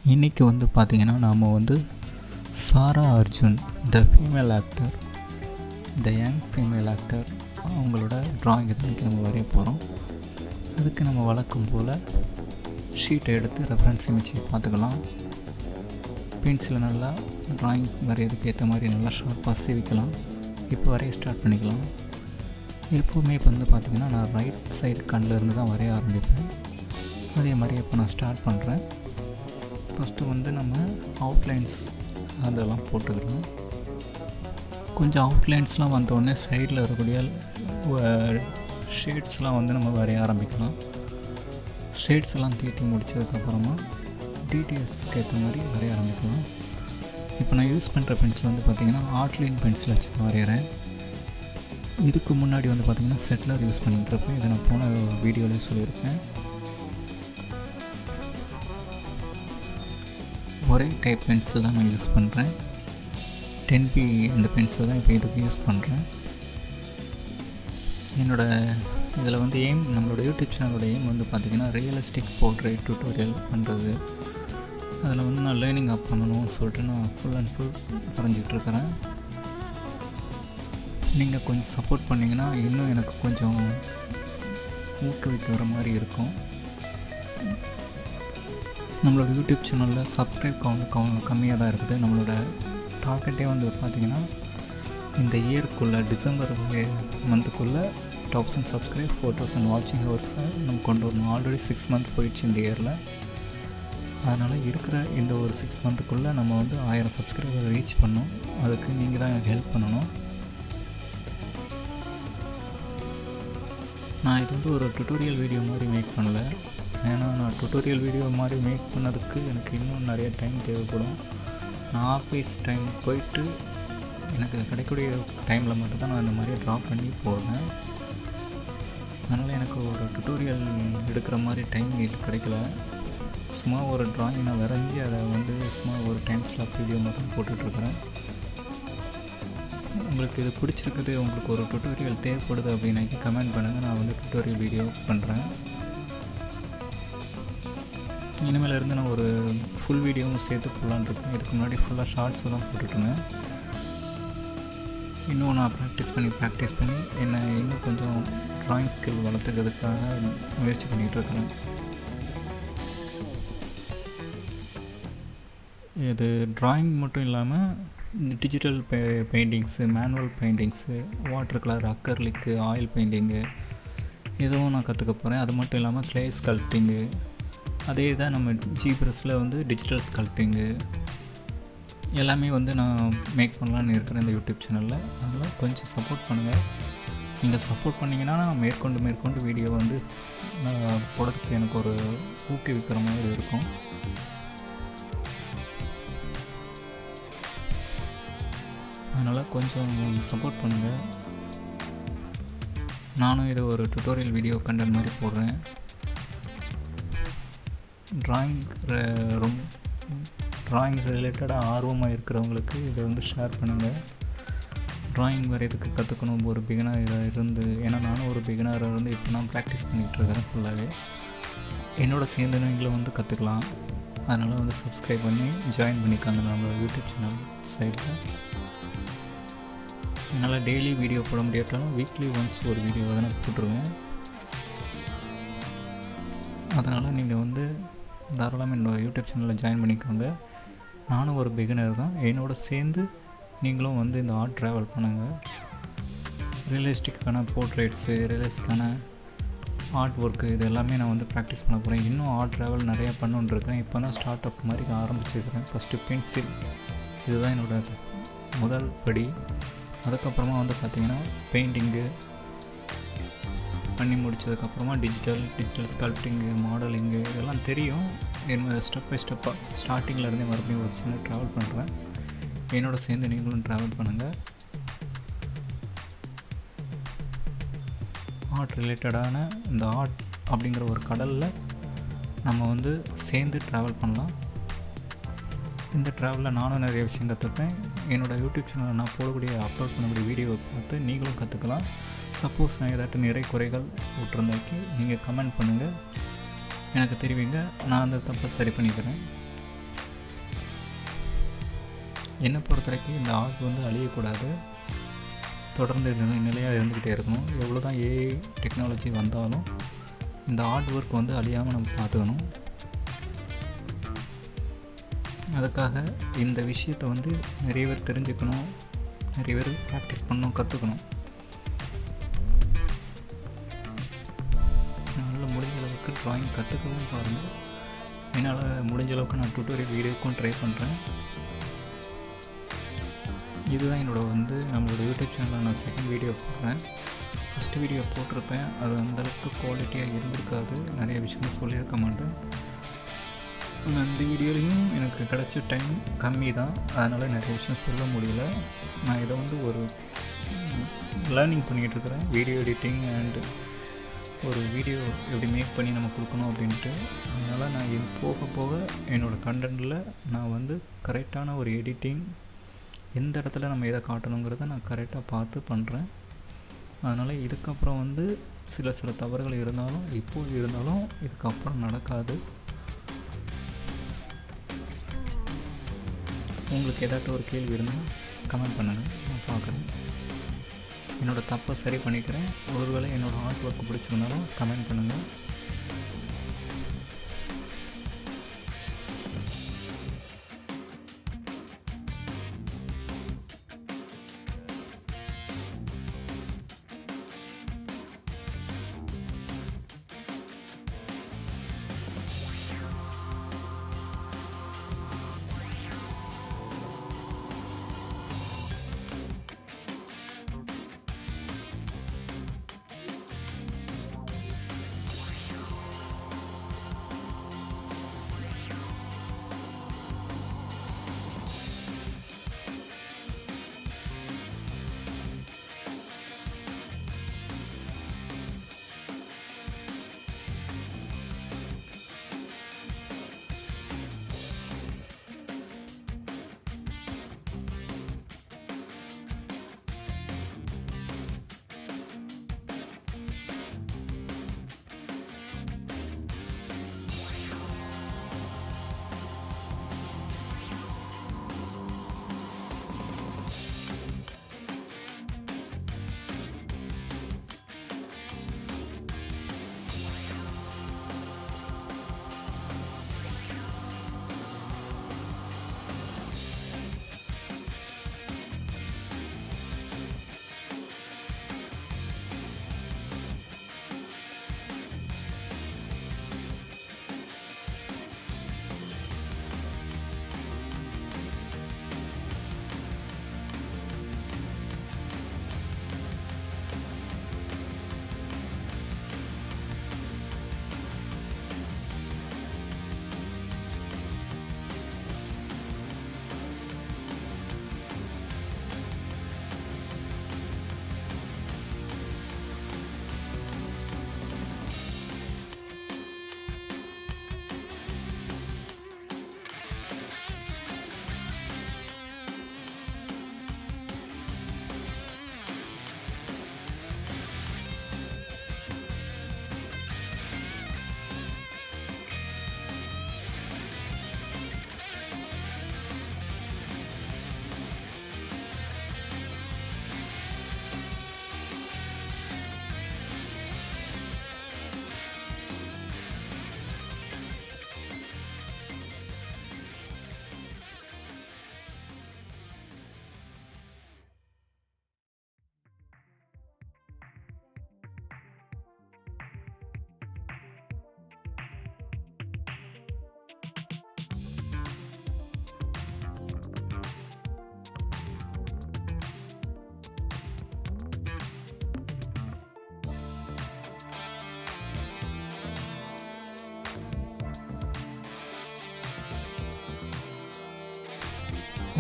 இன்றைக்கி வந்து பார்த்திங்கன்னா நாம் வந்து Sara Arjun the female actor, the young female actor அவங்களோட ட்ராயிங் இன்றைக்கி நம்ம வரைய போகிறோம். அதுக்கு நம்ம வழக்கம் போல் ஷீட்டை எடுத்து ரெஃபரன்ஸ் இமேஜ் பார்த்துக்கலாம். பென்சிலை நல்லா ட்ராயிங் வரைகிறதுக்கு ஏற்ற மாதிரி நல்லா ஷார்ப்பாக சீவிக்கலாம். இப்போ வரைய ஸ்டார்ட் பண்ணிக்கலாம். எப்போவுமே இப்போ வந்து பார்த்திங்கன்னா நான் ரைட் சைடு கண்ணில் இருந்து தான் வரைய ஆரம்பிப்பேன். அதே மாதிரி இப்போ நான் ஸ்டார்ட் பண்ணுறேன். ஃபஸ்ட்டு வந்து நம்ம அவுட்லைன்ஸ் அதெல்லாம் போட்டுக்கலாம். கொஞ்சம் அவுட்லைன்ஸ்லாம் வந்தோடனே சைடில் இருக்கக்கூடிய ஷேட்ஸ்லாம் வந்து நம்ம வரைய ஆரம்பிக்கலாம். ஷேட்ஸ் எல்லாம் தீட்டி முடித்ததுக்கப்புறமா டீட்டெயில்ஸ்க்கு ஏற்ற மாதிரி வரைய ஆரம்பிக்கலாம். இப்போ நான் யூஸ் பண்ணுற பென்சில் வந்து பார்த்திங்கன்னா ஆர்ட்லைன் பென்சில் வச்சு தான் வரைகிறேன். இதுக்கு முன்னாடி வந்து பார்த்திங்கன்னா செட்லர் யூஸ் பண்ணிகிட்ருப்பேன். இதை நான் போன வீடியோலேயே சொல்லியிருப்பேன். ஒரே டைப் பென்சில் தான் நான் யூஸ் பண்ணுறேன். 10B இந்த பென்சில் தான் இப்போ இதுக்கு யூஸ் பண்ணுறேன். இதில் வந்து நம்மளோட யூடியூப் சேனலோட எய்ம் வந்து பார்த்திங்கன்னா ரியலிஸ்டிக் போர்ட்ரேட் டியூட்டோரியல் பண்ணுறது. அதில் வந்து நான் லேர்னிங் அப் பண்ணணும்னு சொல்லிட்டு நான் ஃபுல் அண்ட் ஃபுல் வரைஞ்சிட்ருக்கிறேன். நீங்கள் கொஞ்சம் சப்போர்ட் பண்ணிங்கன்னா இன்னும் எனக்கு கொஞ்சம் ஊக்குவிக்கிற மாதிரி இருக்கும். நம்மளோட யூடியூப் சேனலில் சப்ஸ்கிரைப் கவுண்ட் கம்மியாக தான் இருக்குது. நம்மளோட டார்கெட்டே வந்து பார்த்திங்கன்னா இந்த இயருக்குள்ளே டிசம்பர் மந்த்துக்குள்ளே 1000 சப்ஸ்கிரைப் 4000 வாட்சிங் ஹவர்ஸை நம்ம கொண்டு வரணும். ஆல்ரெடி 6 மந்த் போயிடுச்சு இந்த இயரில். அதனால் இருக்கிற இந்த ஒரு 6 மந்த்துக்குள்ளே நம்ம வந்து 1000 சப்ஸ்கிரைபர் ரீச் பண்ணோம். அதுக்கு நீங்கள் தான் எனக்கு ஹெல்ப் பண்ணணும். நான் இது வந்து ஒரு டுட்டோரியல் வீடியோ மாதிரி மேக் பண்ணலை. ஏன்னா நான் டுட்டோரியல் வீடியோ மாதிரி மேக் பண்ணதுக்கு எனக்கு இன்னும் நிறைய டைம் தேவைப்படும். நான் ஆஃபீஸ் டைம் போயிட்டு எனக்கு கிடைக்கக்கூடிய டைமில் மட்டும்தான் நான் இந்த மாதிரி ட்ரா பண்ணி போடுறேன். அதனால் எனக்கு ஒரு டுட்டோரியல் எடுக்கிற மாதிரி டைம் கிடைக்கல. சும்மா ஒரு ட்ராயிங் நான் வரைஞ்சி அதை வந்து சும்மா ஒரு டைம் ஸ்லாப் வீடியோ மட்டும் போட்டுட்ருக்குறேன். உங்களுக்கு இது பிடிச்சிருக்குது, உங்களுக்கு ஒரு டுட்டோரியல் தேவைப்படுது அப்படின்னாக்கி கமெண்ட் பண்ணுங்கள். நான் வந்து டுட்டோரியல் வீடியோ பண்ணுறேன். இனிமேல் இருந்து நான் ஒரு ஃபுல் வீடியோவும் சேர்த்து போடலான்னு இருக்கேன். இதுக்கு முன்னாடி ஃபுல்லாக ஷார்ட்ஸை தான் போட்டுட்ருந்தேன். இன்னும் நான் ப்ராக்டிஸ் பண்ணி என்னை இன்னும் கொஞ்சம் ட்ராயிங் ஸ்கில் வளர்த்துக்கிறதுக்காக முயற்சி பண்ணிகிட்ருக்கிறேன். இது ட்ராயிங் மட்டும் இல்லாமல் digital paintings, manual paintings, water colour, acrylic, oil painting இதுவும் நான் கற்றுக்க போகிறேன். அது மட்டும் இல்லாமல் க்ளே ஸ்கல்ப்டிங்கு, அதே தான் நம்ம ஜிப்ரஸில் வந்து டிஜிட்டல் ஸ்கல்ப்டிங்கு எல்லாமே வந்து நான் மேக் பண்ணலான்னு இருக்கிறேன் இந்த யூடியூப் சேனலில். அதனால் கொஞ்சம் சப்போர்ட் பண்ணுங்கள். நீங்கள் சப்போர்ட் பண்ணிங்கன்னா நான் மேற்கொண்டு வீடியோ வந்து போடுறதுக்கு எனக்கு ஒரு ஊக்குவிக்கிற மாதிரி இருக்கும். அதனால் கொஞ்சம் சப்போர்ட் பண்ணுங்கள். நானும் இது ஒரு டுட்டோரியல் வீடியோ கண்டென்ட் மாதிரி போடுறேன். ட்ராயிங் ரிலேட்டடாக ஆர்வமாக இருக்கிறவங்களுக்கு இதை வந்து ஷேர் பண்ணுங்கள். ட்ராயிங் வரைகிறதுக்கு கற்றுக்கணும் ஒரு பிகினராக இருந்து, ஏன்னா நானும் ஒரு பிகினராக இருந்து இப்போ நான் ப்ராக்டிஸ் பண்ணிகிட்ருக்கிறேன் ஃபுல்லாகவே. என்னோட சேர்ந்து நீங்களும் வந்து கற்றுக்கலாம். அதனால் வந்து சப்ஸ்கிரைப் பண்ணி ஜாயின் பண்ணிக்காங்க நம்மளோட யூடியூப் சேனல் சைடில். என்னால் டெய்லி வீடியோ போட முடியாட்டாலும் வீக்லி ஒன்ஸ் ஒரு வீடியோ தான் நான் போட்டுருவேன். அதனால் நீங்கள் வந்து தாராளமாக என்னோடய யூடியூப் சேனலில் ஜாயின் பண்ணிக்கோங்க. நானும் ஒரு பிகினர் தான். என்னோட சேர்ந்து நீங்களும் வந்து இந்த ஆர்ட் ட்ராவல் பண்ணுங்கள். ரியலிஸ்டிக்கான போர்ட்ரேட்ஸு, ரியலிஸ்டிக்கான ஆர்ட் ஒர்க்கு இது எல்லாமே நான் வந்து ப்ராக்டிஸ் பண்ண போகிறேன். இன்னும் ஆர்ட் ட்ராவல் நிறையா பண்ணுன்ட்ருக்கேன். இப்போ தான் ஸ்டார்ட் அப் மாதிரி ஆரம்பிச்சிருக்கிறேன். ஃபஸ்ட்டு பென்சில் இதுதான் என்னோடய முதல் படி. அதுக்கப்புறமா வந்து பார்த்திங்கன்னா பெயிண்டிங்கு பண்ணி முடித்ததுக்கப்புறமா டிஜிட்டல் ஸ்கல்ப்டிங்கு, மாடலிங்கு இதெல்லாம் தெரியும். ஸ்டெப் பை ஸ்டெப்பாக ஸ்டார்டிங்கில் இருந்தே மறுபடியும் ஒரு சின்ன ட்ராவல் பண்ணுறேன். என்னோட சேர்ந்து நீங்களும் ட்ராவல் பண்ணுங்கள். ஆர்ட் ரிலேட்டடான இந்த ஆர்ட் அப்படிங்கிற ஒரு கடலில் நம்ம வந்து சேர்ந்து ட்ராவல் பண்ணலாம். இந்த ட்ராவலில் நானும் நிறைய விஷயம் கற்றுப்பேன். என்னோடய யூடியூப் சேனலில் நான் அப்லோட் பண்ணக்கூடிய வீடியோவை பார்த்து நீங்களும் கற்றுக்கலாம். சப்போஸ் நான் ஏதாட்டும் நிறை குறைகள் விட்டுருந்தாக்கி நீங்கள் கமெண்ட் பண்ணுங்கள், எனக்கு தெரிவிங்க. நான் அந்த தப்பை சரி பண்ணிக்கிறேன். என்னை பொறுத்த வரைக்கும் இந்த ஆர்ட் வந்து அழியக்கூடாது, தொடர்ந்து நிலையாக இருந்துக்கிட்டே இருக்கணும். எவ்வளோ தான் ஏஐ டெக்னாலஜி வந்தாலும் இந்த ஆர்ட் ஒர்க் வந்து அழியாமல் நம்ம பார்த்துக்கணும். அதுக்காக இந்த விஷயத்தை வந்து நிறைய பேர் தெரிஞ்சுக்கணும், நிறைய பேர் ப்ராக்டிஸ் பண்ணணும், கற்றுக்கணும். நல்லா முடிஞ்ச அளவுக்கு ட்ராயிங் கற்றுக்கவும் பாருங்கள். என்னால் முடிஞ்ச அளவுக்கு நான் டுட்டோரியல் வீடியோக்கும் ட்ரை பண்ணுறேன். இதுதான் நம்மளோட யூடியூப் சேனலில் நான் செகண்ட் வீடியோ போடுறேன். ஃபஸ்ட்டு வீடியோ போட்டிருப்பேன், அது அந்தளவுக்கு குவாலிட்டியாக இருந்திருக்காது, நிறைய விஷயங்கள் சொல்லியிருக்க மாட்டேன். ஆனால் இந்த வீடியோலையும் எனக்கு கிடச்ச டைம் கம்மி தான், அதனால் நிறைய விஷயம் சொல்ல முடியல. நான் இதை வந்து ஒரு லேர்னிங் பண்ணிகிட்ருக்கிறேன், வீடியோ எடிட்டிங் அண்டு ஒரு வீடியோ எப்படி மேக் பண்ணி நம்ம கொடுக்கணும் அப்படின்ட்டு. அதனால் நான் இது போக போக என்னோடய கண்டென்ட்டில் நான் வந்து கரெக்டான ஒரு எடிட்டிங், எந்த இடத்துல நம்ம எதை காட்டணுங்கிறத நான் கரெக்டாக பார்த்து பண்ணுறேன். அதனால் இதுக்கப்புறம் வந்து சில தவறுகள் இருந்தாலும் இதுக்கப்புறம் நடக்காது. உங்களுக்கு ஏதாட்டும் ஒரு கேள்வி இருந்தால் கமெண்ட் பண்ணுங்கள், நான் பார்க்குறேன். என்னோடய தப்பை சரி பண்ணிக்கிறேன். ஒருவேளை என்னோடய ஆர்ட் ஒர்க் பிடிச்சிருந்தாலும் கமெண்ட் பண்ணுங்கள்.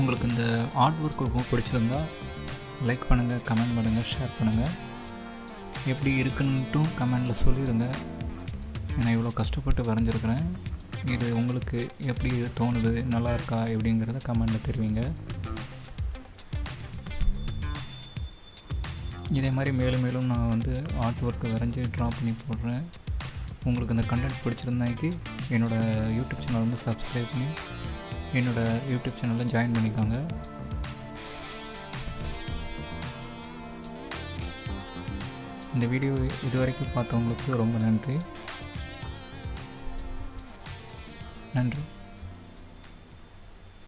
உங்களுக்கு இந்த ஆர்ட் ஒர்க் ரொம்ப பிடிச்சிருந்தா லைக் பண்ணுங்கள், கமெண்ட் பண்ணுங்கள், ஷேர் பண்ணுங்கள். எப்படி இருக்குன்னுட்டும் கமெண்டில் சொல்லிடுங்க. நான் இவ்வளோ கஷ்டப்பட்டு வரைஞ்சிருக்கிறேன், இது உங்களுக்கு எப்படி தோணுது, நல்லா இருக்கா எப்படிங்கிறத கமெண்டில் தெரிவிங்க. இதே மாதிரி மேலும் மேலும் நான் வந்து ஆர்ட் ஒர்க்கை வரைஞ்சி ட்ரா பண்ணி போடுறேன். உங்களுக்கு இந்த கண்டென்ட் பிடிச்சிருந்தாக்கி என்னோடய யூடியூப் சேனல் வந்து சப்ஸ்கிரைப் பண்ணி என்னோடய யூடியூப் சேனலில் ஜாயின் பண்ணிக்கோங்க. இந்த வீடியோ இது வரைக்கும் பார்த்தவங்களுக்கு ரொம்ப நன்றி.